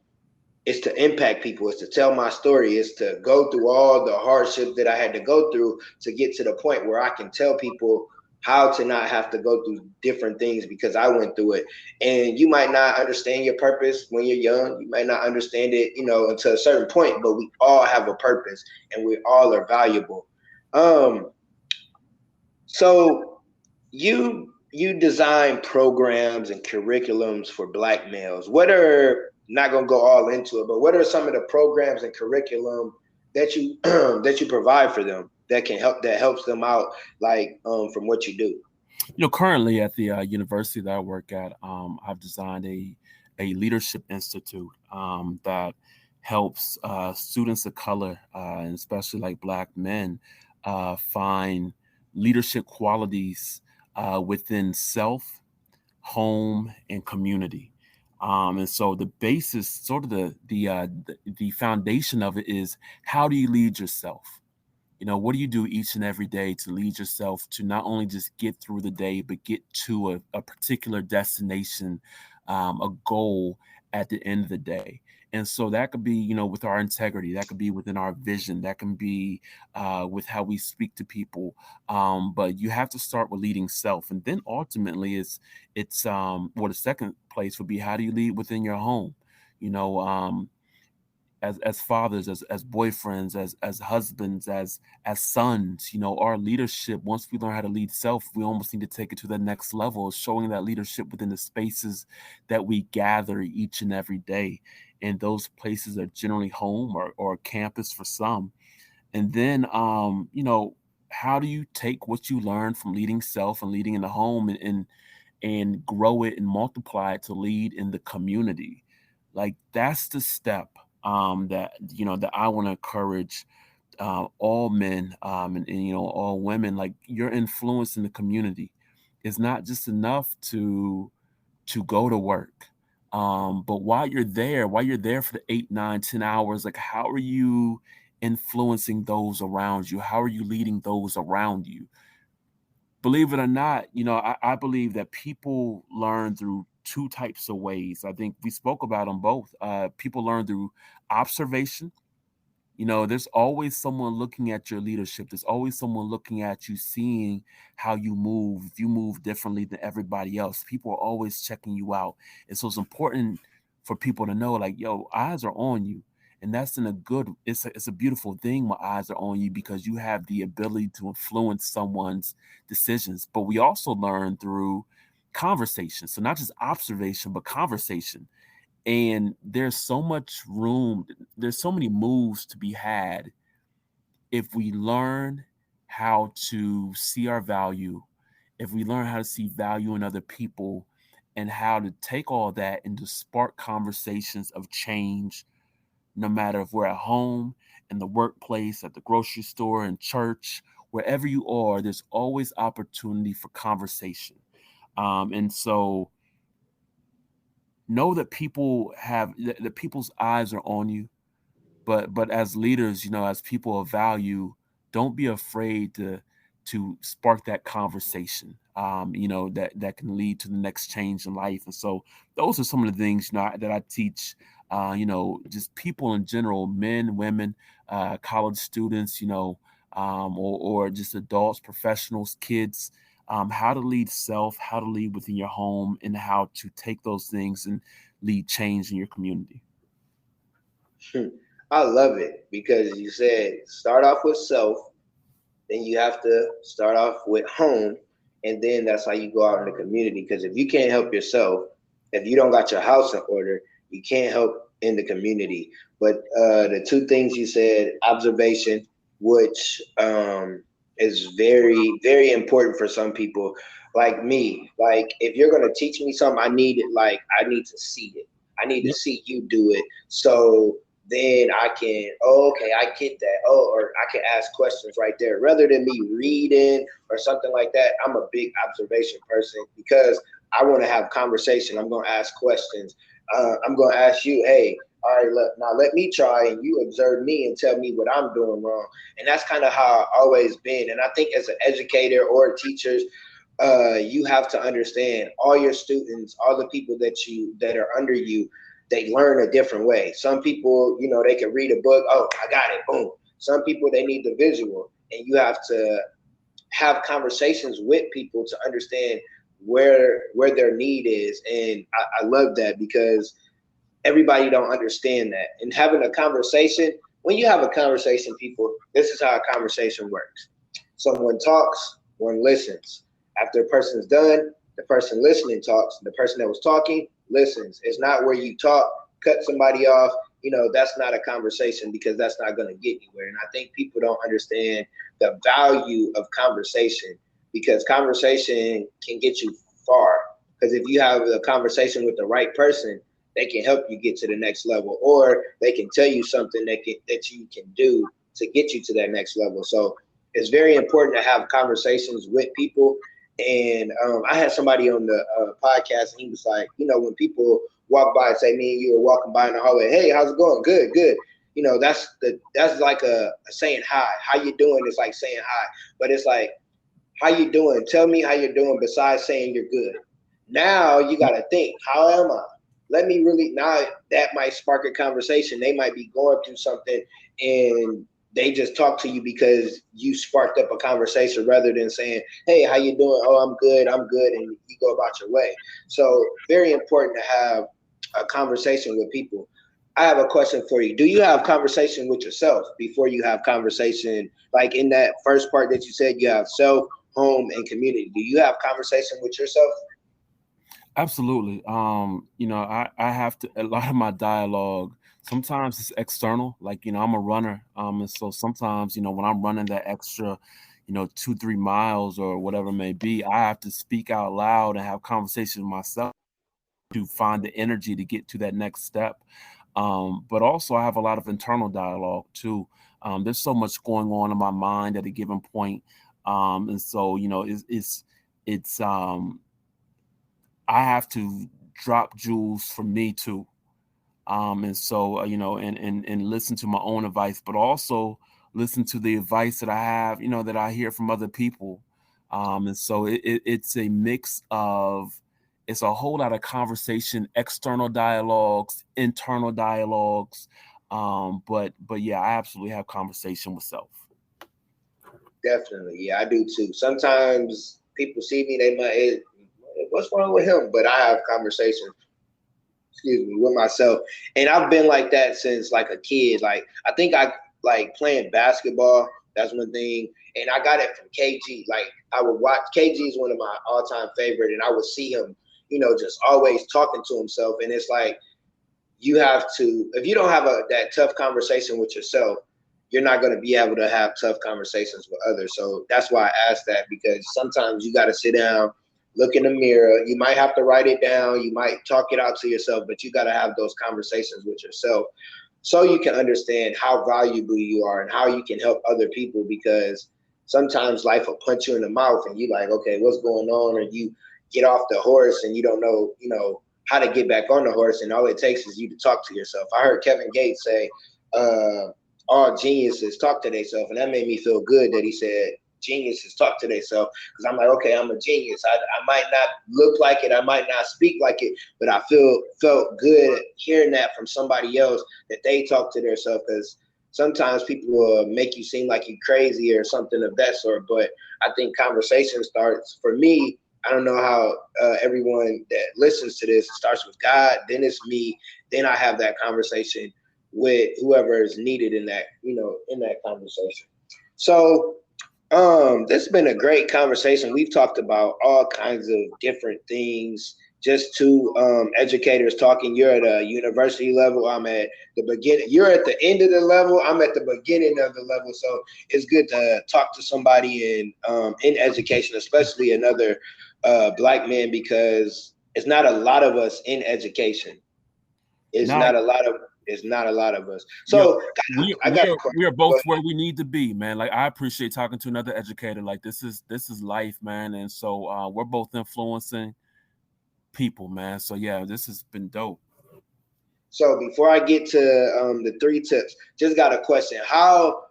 Speaker 2: it's to impact people, it's to tell my story, it's to go through all the hardship that I had to go through to get to the point where I can tell people how to not have to go through different things because I went through it. And you might not understand your purpose when you're young. You might not understand it, until a certain point, but we all have a purpose and we all are valuable. So you design programs and curriculums for Black males. What are, not gonna go all into it, but what are some of the programs and curriculum that you that you provide for them that helps them out, like from what you do?
Speaker 3: Currently at the university that I work at, I've designed a leadership institute that helps students of color, and especially like Black men, find leadership qualities within self, home, and community. And so the basis, sort of the foundation of it is, how do you lead yourself? What do you do each and every day to lead yourself to not only just get through the day, but get to a particular destination, a goal at the end of the day? And so that could be, with our integrity, that could be within our vision, that can be with how we speak to people. But you have to start with leading self. And then ultimately the second place would be, how do you lead within your home? You know, as fathers, as boyfriends, as husbands, as sons, our leadership, once we learn how to lead self, we almost need to take it to the next level, showing that leadership within the spaces that we gather each and every day. And those places are generally home or campus for some. And then how do you take what you learn from leading self and leading in the home, and grow it and multiply it to lead in the community? Like, that's the step that I want to encourage all men, and all women. Like, your influence in the community is not just enough to go to work, but while you're there for the 8, 9, 10 hours, like, how are you influencing those around you? How are you leading those around you? Believe it or not, I believe that people learn through two types of ways. I think we spoke about them both. People learn through observation. There's always someone looking at your leadership. There's always someone looking at you, seeing how you move. If you move differently than everybody else, people are always checking you out. And so it's important for people to know, like, yo, eyes are on you. And that's in a good, it's a beautiful thing when eyes are on you, because you have the ability to influence someone's decisions. But we also learn through conversation. So not just observation, but conversation. And there's so much room, there's so many moves to be had if we learn how to see our value, if we learn how to see value in other people, and how to take all that and to spark conversations of change. No matter if we're at home, in the workplace, at the grocery store, in church, wherever you are, there's always opportunity for conversation. And so know that people's eyes are on you, but as leaders, as people of value, don't be afraid to spark that conversation. that can lead to the next change in life. And so those are some of the things, that I teach, just people in general, men, women, college students, or just adults, professionals, kids, how to lead self, how to lead within your home, and how to take those things and lead change in your community.
Speaker 2: I love it because you said start off with self, then you have to start off with home, and then that's how you go out in the community. Because if you can't help yourself, if you don't got your house in order, you can't help in the community. But the two things you said, observation, which is very, very important for some people like me. Like if you're gonna teach me something, I need it. Like I need to see it. I need to see you do it. So then I can, okay, I get that. Or I can ask questions right there rather than me reading or something like that. I'm a big observation person because I want to have conversation. I'm going to ask questions. I'm going to ask you, hey, all right, now let me try and you observe me and tell me what I'm doing wrong. And that's kind of how I've always been. And I think as an educator or teachers, you have to understand all your students, all the people that are under you, they learn a different way. Some people, they can read a book. Oh, I got it. Boom. Some people, they need the visual, and you have to have conversations with people to understand where their need is. And I love that because everybody don't understand that. And having a conversation, when you have a conversation, people, this is how a conversation works. Someone talks, one listens. After a person's done, the person listening talks. The person that was talking listens. It's not where you talk, cut somebody off. That's not a conversation because that's not going to get anywhere. And I think people don't understand the value of conversation because conversation can get you far. Because if you have a conversation with the right person, they can help you get to the next level, or they can tell you something that you can do to get you to that next level. So it's very important to have conversations with people. And I had somebody on the podcast, and he was like, when people walk by and say, me and you are walking by in the hallway, hey, how's it going? Good, good. That's like a saying hi. How you doing? It's like saying hi, but it's like, how you doing? Tell me how you're doing besides saying you're good. Now you got to think, how am I? Now that might spark a conversation. They might be going through something and they just talk to you because you sparked up a conversation rather than saying, hey, how you doing? Oh, I'm good. And you go about your way. So very important to have a conversation with people. I have a question for you. Do you have conversation with yourself before you have conversation? Like in that first part that you said, you have self, home, and community. Do you have conversation with yourself?
Speaker 3: Absolutely. I have to, a lot of my dialogue, sometimes it's external, like, I'm a runner. And so sometimes, when I'm running that extra, 2-3 miles or whatever it may be, I have to speak out loud and have conversations with myself to find the energy to get to that next step. But also I have a lot of internal dialogue too. There's so much going on in my mind at a given point. And so, it's I have to drop jewels for me too. And so, and listen to my own advice, but also listen to the advice that I have, that I hear from other people. And so it's a mix of, it's a whole lot of conversation, external dialogues, internal dialogues. But yeah, I absolutely have conversation with self.
Speaker 2: Definitely. Yeah, I do too. Sometimes people see me, they might, hey, what's wrong with him? But I have conversations, with myself. And I've been like that since like a kid. Like, I think I like playing basketball. That's one thing. And I got it from KG. Like, I would watch, KG is one of my all-time favorite, and I would see him, just always talking to himself. And it's like, you have to, if you don't have that tough conversation with yourself, you're not going to be able to have tough conversations with others. So that's why I asked that, because sometimes you got to sit down, look in the mirror. You might have to write it down. You might talk it out to yourself, but you got to have those conversations with yourself so you can understand how valuable you are and how you can help other people, because sometimes life will punch you in the mouth and you like, okay, what's going on? Or you get off the horse and you don't know, how to get back on the horse. And all it takes is you to talk to yourself. I heard Kevin Gates say, all geniuses talk to themselves. And that made me feel good that he said geniuses talk to themselves, because I'm like, okay, I'm a genius. I might not look like it, I might not speak like it, but I felt good hearing that from somebody else, that they talk to themselves, because sometimes people will make you seem like you're crazy or something of that sort. But I think conversation starts, for me, I don't know how everyone that listens to this, it starts with God, then it's me, then I have that conversation with whoever is needed in that, in that conversation. So this has been a great conversation. We've talked about all kinds of different things. Just two educators talking. You're at a university level. I'm at the beginning. You're at the end of the level. I'm at the beginning of the level. So it's good to talk to somebody in education, especially another Black man, because it's not a lot of us in education. It's not a lot of us. So I got a question.
Speaker 3: We are both where we need to be, man. Like, I appreciate talking to another educator. Like, this is life, man. And so we're both influencing people, man. So yeah, this has been dope.
Speaker 2: So before I get to the 3 tips, just got a question. How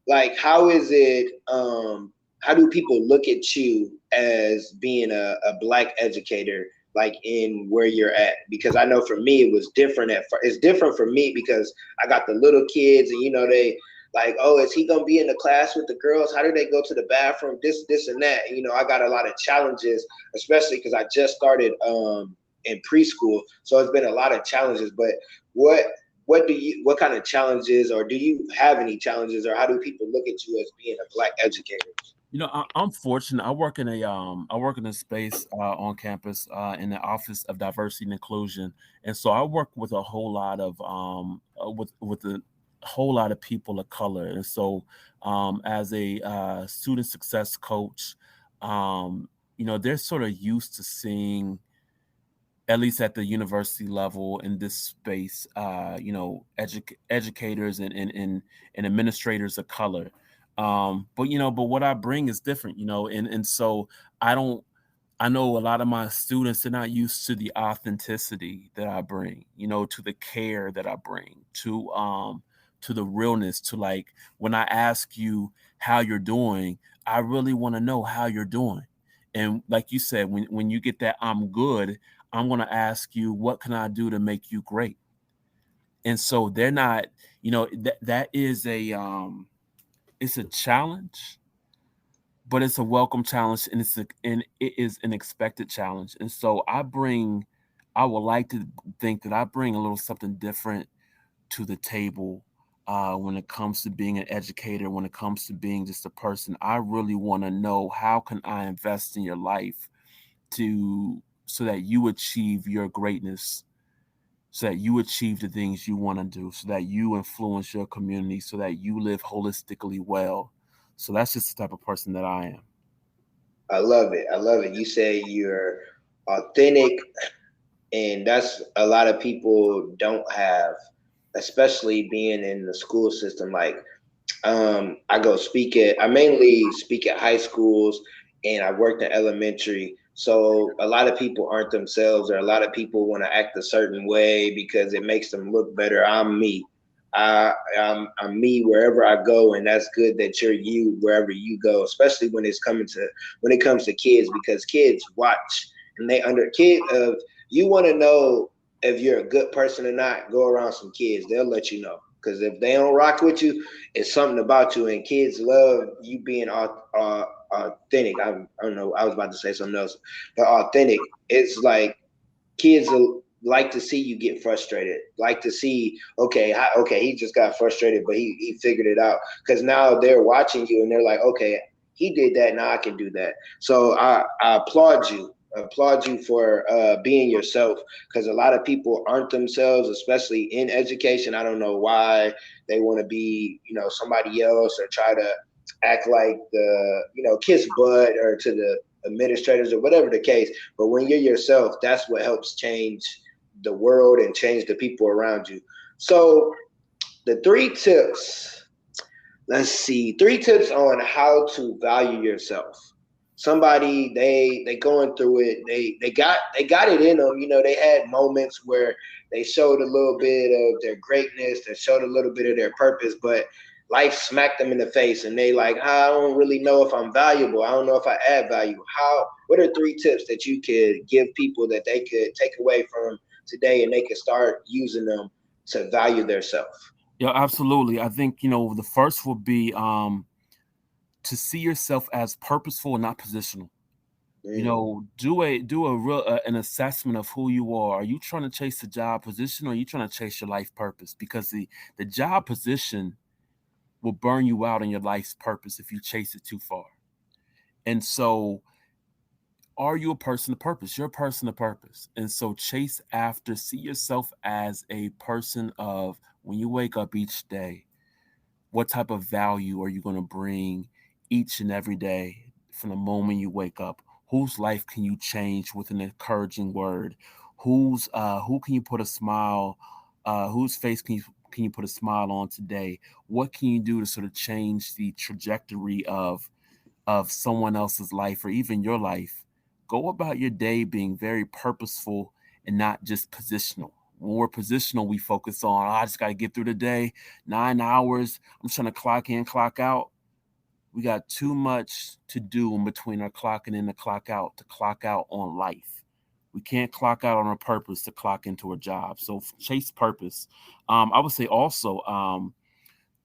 Speaker 2: is it, how do people look at you as being a Black educator, like in where you're at? Because I know for me, it was different it's different for me, because I got the little kids, and they like, oh, is he gonna be in the class with the girls? How do they go to the bathroom? This and that. And, I got a lot of challenges, especially because I just started in preschool, so it's been a lot of challenges. But what kind of challenges, or do you have any challenges, or how do people look at you as being a Black educator?
Speaker 3: I'm fortunate. I work in a space on campus in the Office of Diversity and Inclusion, and so I work with a whole lot of with a whole lot of people of color. And so, as a student success coach, they're sort of used to seeing, at least at the university level in this space, educators and administrators of color. But what I bring is different, and so I know a lot of my students, they're not used to the authenticity that I bring, to the care that I bring, to the realness, to, like, when I ask you how you're doing, I really want to know how you're doing. And like you said, when you get that I'm good, I'm going to ask you, what can I do to make you great? And so they're not, that is it's a challenge, but it's a welcome challenge, and it is an expected challenge. And so I would like to think that I bring a little something different to the table when it comes to being an educator, when it comes to being just a person. I really want to know, how can I invest in your life so that you achieve your greatness, so that you achieve the things you want to do, so that you influence your community, so that you live holistically well. So that's just the type of person that I am.
Speaker 2: I love it. I love it. You say you're authentic, and that's a lot of people don't have, especially being in the school system. Like, I mainly speak at high schools, and I worked in elementary. So a lot of people aren't themselves, or a lot of people want to act a certain way because it makes them look better. I'm me. I'm me wherever I go, and that's good that you're you wherever you go, especially when it comes to kids, because kids watch, and you want to know if you're a good person or not. Go around some kids, they'll let you know. Because if they don't rock with you, it's something about you, and kids love you being authentic. I don't know, I was about to say something else, but authentic. It's like kids like to see you get frustrated, like to see, okay, he just got frustrated, but he figured it out, because now they're watching you and they're like, okay, he did that, now I can do that. So I applaud you. For being yourself, because a lot of people aren't themselves, especially in education. I don't know why they want to be, somebody else, or try to act like the, kiss butt, or to the administrators, or whatever the case. But when you're yourself, that's what helps change the world and change the people around you. So the 3 tips, let's see, 3 tips on how to value yourself. Somebody, they going through it, they got it in them. They had moments where they showed a little bit of their greatness, they showed a little bit of their purpose, but life smacked them in the face and they like, I don't really know if I'm valuable. I don't know if I add value. What are 3 tips that you could give people that they could take away from today and they could start using them to value their self?
Speaker 3: Yeah, absolutely. I think, the first would be to see yourself as purposeful and not positional. Do a real an assessment of who you are. Are you trying to chase the job position, or are you trying to chase your life purpose? Because the job position will burn you out in your life's purpose if you chase it too far. And so, are you a person of purpose? You're a person of purpose. And so see yourself as a person of, when you wake up each day, what type of value are you going to bring each and every day from the moment you wake up? Whose life can you change with an encouraging word? Who can you put a smile? Whose face can you put a smile on today? What can you do to sort of change the trajectory of someone else's life or even your life? Go about your day being very purposeful and not just positional. When we're positional, we focus on, I just got to get through the day, 9 hours. I'm trying to clock in, clock out. We got too much to do in between our clocking in and clock out to clock out on life. We can't clock out on our purpose to clock into a job. So chase purpose. I would say also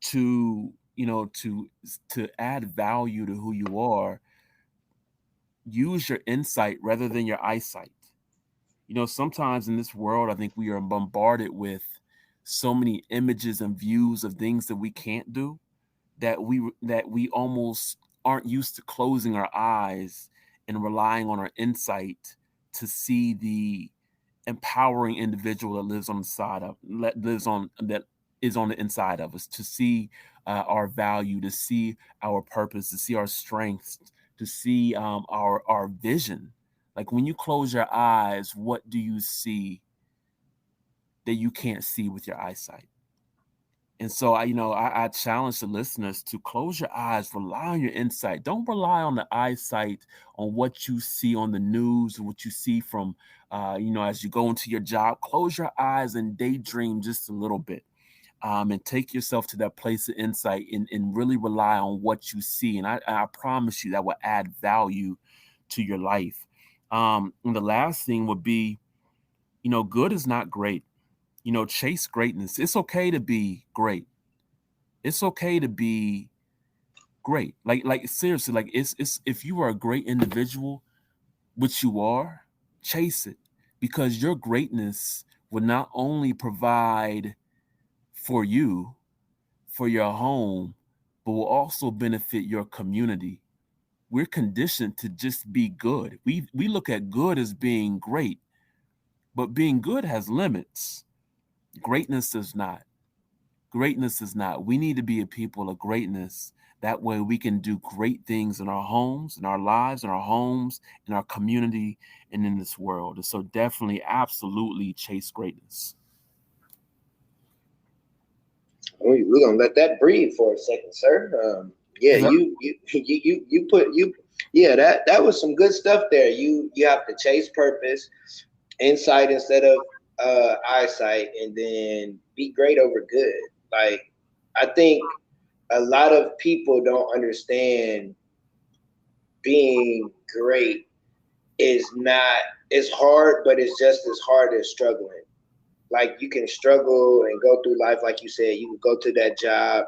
Speaker 3: to add value to who you are, use your insight rather than your eyesight. Sometimes in this world, I think we are bombarded with so many images and views of things that we can't do, that we almost aren't used to closing our eyes and relying on our insight to see the empowering individual that is on the inside of us, to see our value, to see our purpose, to see our strengths, to see our vision. Like, when you close your eyes, what do you see that you can't see with your eyesight? And so I challenge the listeners to close your eyes, rely on your insight. Don't rely on the eyesight, on what you see on the news, or what you see from, as you go into your job. Close your eyes and daydream just a little bit, and take yourself to that place of insight and really rely on what you see. And I promise you that will add value to your life. And the last thing would be, good is not great. Chase greatness. It's okay to be great. It's okay to be great. Like seriously, like it's if you are a great individual, which you are, chase it, because your greatness will not only provide for you, for your home, but will also benefit your community. We're conditioned to just be good. We look at good as being great, but being good has limits. Greatness does not. Greatness is not. We need to be a people of greatness. That way we can do great things in our homes, in our lives, in our homes, in our community, and in this world. And so definitely, absolutely chase greatness.
Speaker 2: We're gonna let that breathe for a second, sir. That was some good stuff there. You have to chase purpose, insight instead of eyesight, and then be great over good. Like, I think a lot of people don't understand being great is not, it's hard, but it's just as hard as struggling. Like, you can struggle and go through life, like you said, you can go to that job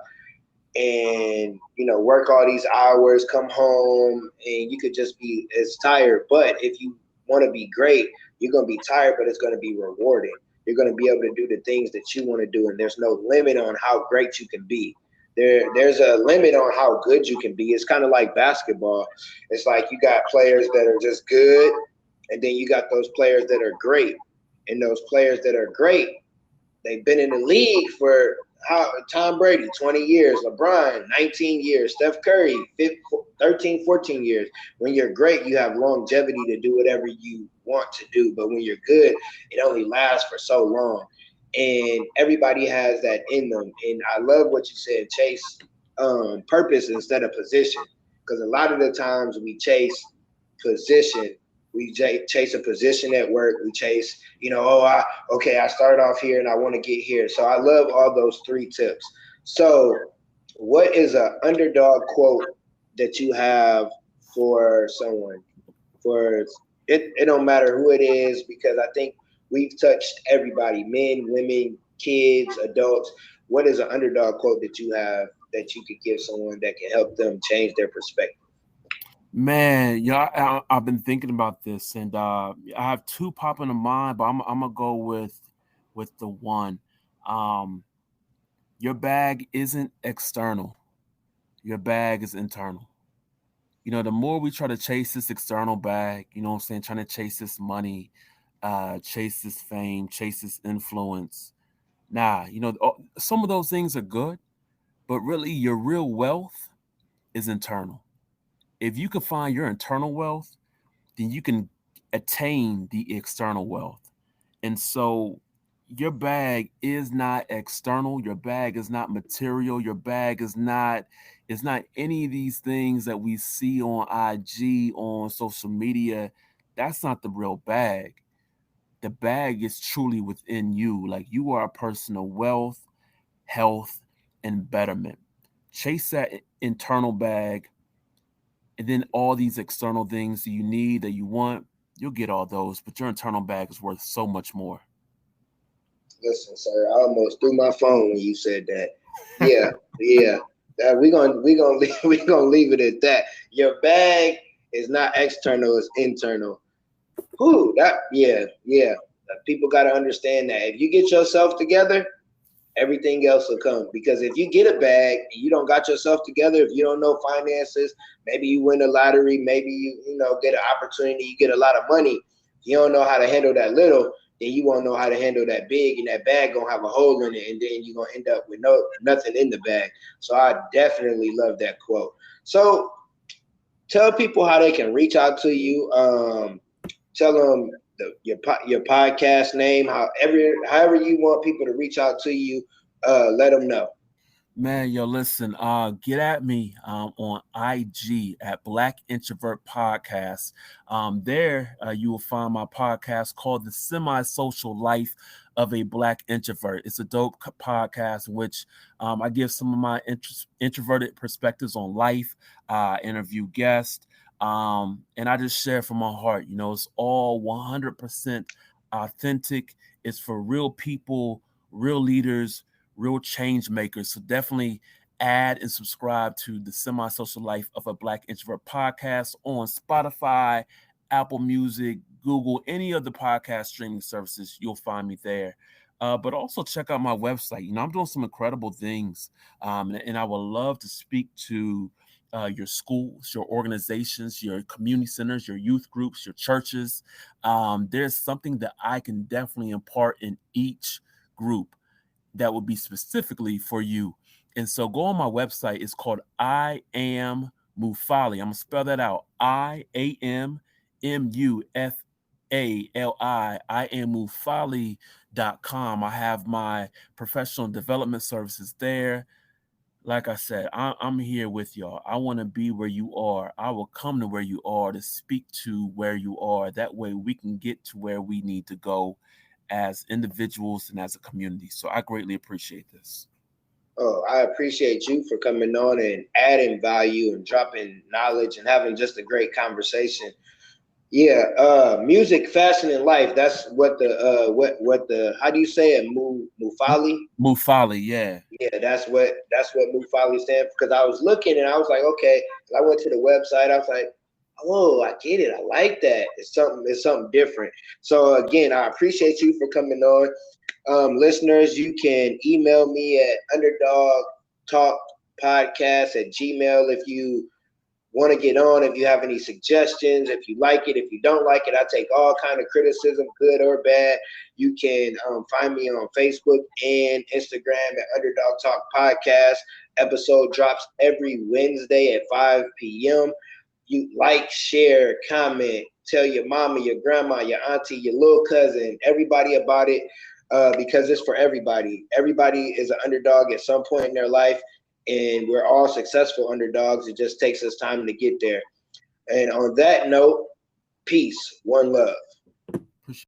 Speaker 2: and work all these hours, come home, and you could just be as tired. But if you want to be great, you're going to be tired, but it's going to be rewarding. You're going to be able to do the things that you want to do, and there's no limit on how great you can be. There's a limit on how good you can be. It's kind of like basketball. It's like you got players that are just good, and then you got those players that are great. And those players that are great, they've been in the league for Tom Brady, 20 years, LeBron, 19 years, Steph Curry, 13, 14 years. When you're great, you have longevity to do whatever you want to do. But when you're good, it only lasts for so long. And everybody has that in them. And I love what you said, chase purpose instead of position. Because a lot of the times we chase position. We chase a position at work. We chase, I started off here and I want to get here. So I love all those 3 tips. So what is an underdog quote that you have for someone? For it don't matter who it is, because I think we've touched everybody, men, women, kids, adults. What is an underdog quote that you have that you could give someone that can help them change their perspective?
Speaker 3: Man, I've been thinking about this, and I have two popping to mind, but I'm gonna go with the one. Um, your bag isn't external. Your bag is internal. The more we try to chase this external bag, what I'm saying, trying to chase this money, chase this fame, chase this influence. Nah, some of those things are good, but really your real wealth is internal. If you can find your internal wealth, then you can attain the external wealth. And so your bag is not external, your bag is not material, your bag is not any of these things that we see on IG, on social media. That's not the real bag. The bag is truly within you. Like, you are a person of wealth, health, and betterment. Chase that internal bag, and then all these external things that you need, that you want, you'll get all those, but your internal bag is worth so much more.
Speaker 2: Listen, sir, I almost threw my phone when you said that. Yeah, yeah. We gonna leave it at that. Your bag is not external; it's internal. Who that? Yeah, yeah. People got to understand that. If you get yourself together, everything else will come. Because if you get a bag and you don't got yourself together, if you don't know finances, maybe you win the lottery, maybe you get an opportunity, you get a lot of money. You don't know how to handle that little, then you won't know how to handle that big, and that bag gonna have a hole in it, and then you're gonna end up with nothing in the bag. So I definitely love that quote. So tell people how they can reach out to you. Tell them your podcast name, however you want people to reach out to you. Let them know.
Speaker 3: Man, yo, listen, get at me on IG at Black Introvert Podcast. There you will find my podcast called The Semi-Social Life of a Black Introvert. It's a dope podcast in which I give some of my introverted perspectives on life, interview guests, and I just share from my heart. It's all 100% authentic. It's for real people, real leaders, real change makers. So definitely add and subscribe to the Semi-Social Life of a Black Introvert podcast on Spotify, Apple Music, Google, any of the podcast streaming services. You'll find me there. But also check out my website. I'm doing some incredible things, and I would love to speak to your schools, your organizations, your community centers, your youth groups, your churches. There's something that I can definitely impart in each group that would be specifically for you. And so go on my website. It's called I Am Mufali. I'm going to spell that out. IAMMUFALI. I am Mufali.com. I have my professional development services there. Like I said, I'm here with y'all. I want to be where you are. I will come to where you are to speak to where you are. That way we can get to where we need to go as individuals and as a community. So I greatly appreciate this.
Speaker 2: Oh, I appreciate you for coming on and adding value and dropping knowledge and having just a great conversation. Yeah, music, fashion, and life. That's what the how do you say it? Mufali?
Speaker 3: Mufali, yeah.
Speaker 2: Yeah, that's what Mufali stands for. Because I was looking and I was like, okay. I went to the website. I was like, oh, I get it. I like that. It's something different. So again, I appreciate you for coming on. Listeners, you can email me at underdogtalkpodcast@gmail.com if you want to get on, if you have any suggestions, if you like it, if you don't like it. I take all kind of criticism, good or bad. You can find me on Facebook and Instagram at Underdog Talk Podcast. Episode drops every Wednesday at 5 p.m. You like, share, comment, tell your mama, your grandma, your auntie, your little cousin, everybody about it, because it's for everybody. Everybody is an underdog at some point in their life, and we're all successful underdogs. It just takes us time to get there. And on that note, peace, one love.